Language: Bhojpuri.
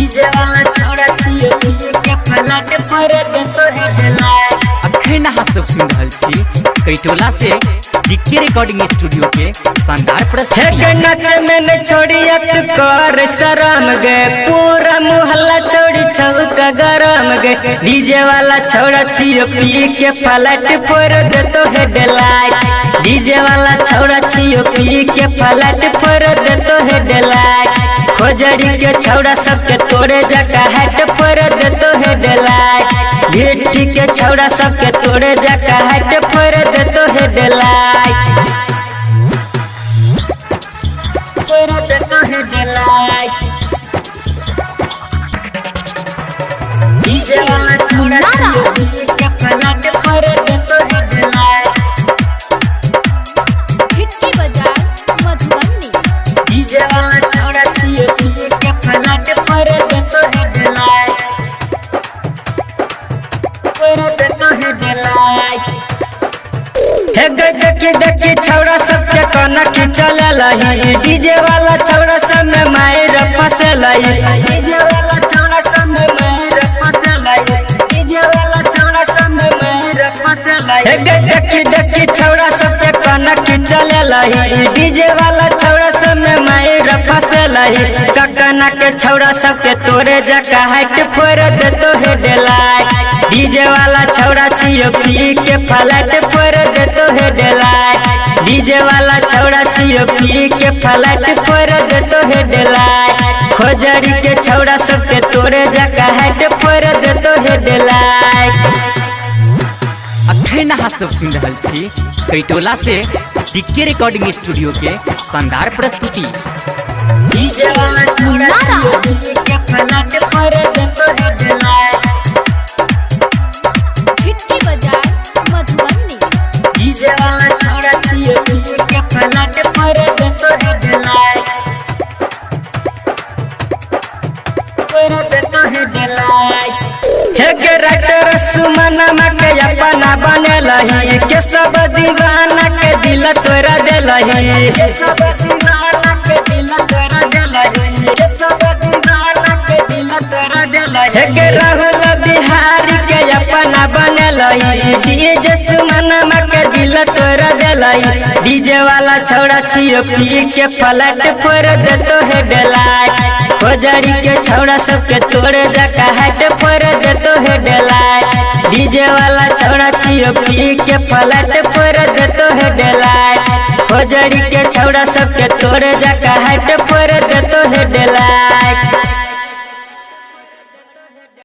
डीजे वाला छोड़ा छिए पिए के फ्लैट पर देतो है डलाए। अखन अहाँ सब सुन रहल छी कैटोला से डीके रिकॉर्डिंग स्टूडियो के शानदार प्रस्तुति। नच में न छोड़ियत कर शरम गे, पूरा मोहल्ला छोड़ी छौका गरम गे। डीजे वाला छोड़ा छिए पी के फ्लैट पर देतो है डलाए। डीजे वाला छोड़ा छिए पी के फ्लैट पर देतो है डलाए। खोजड़ी के छौड़ा सबके तोड़े जका हाट पर देतो है डलाए। गिट्टी के छौड़ा सबके तोड़े जका हाट पर देतो है डलाए। पर देतो है डलाए। डीजे वाला छौड़ा छिए पी के फ्लैट पर देतो है डलाए। झिटकी बाजार मधुबनी। डीजे वाला छौड़ा छिए पी के फ्लैट पर देतो है डलाए। पर देतो है डलाए। हे देखी छौड़ा सबके कनक चलल ही। डीजे वाला छौड़ा सब में मायर फसल ही। डीजे वाला छौड़ा सब में मायर फसल ही। डीजे वाला छौड़ा सब में मायर फसल ही। हे देखी छौड़ा सबके कनक चलल ही। डीजे वाला छौड़ा सब में मायर फसल ही। ककना के छौड़ा सबके तोरे जका हाट पर देतो है डलाए। डीजे वाला छौड़ा छिए पी के फ्लैट पर देतो है डलाए। डीजे वाला छौड़ा छिए पी के फ्लैट पर देतो है डलाए। खोजड़ी के छौड़ा सबके तोरे जका हाट पर देतो है डलाए। अखन अहाँ सब सुन रहल छी कैटोला से डीके रिकॉर्डिंग स्टूडियो के शानदार प्रस्तुति। डीजे वाला छौड़ा छिए पी के फ्लैट पर देतो है डलाए। झिटकी बाजार मधुबनी। डीजे वाला छौड़ा छिए पी के फ्लैट पर देतो है डलाए। पर देतो है डलाए। हे के राइटर सुमनमा के अपना बनलही। के सब दीवाना के दिल तोरा देलही। के सब दीवाना के दिल तोरा देलही। के सब दीवाना के दिल तोरा देलही। हे के राहुल बिहारी के अपना बनलही। डीजे सुमनमा के दिल तोरा देलही। डीजे वाला छौड़ा छिए पी के फ्लैट पर देतो है डलाए। खोजड़ी के छौड़ा सबके तोड़े जका हाट पर देतो है डलाए। डीजे वाला छौड़ा छिए पी के फ्लैट पर देतो है डलाए। खोजड़ी के छौड़ा सबके तोड़े जका हाट पर देतो है डलाए।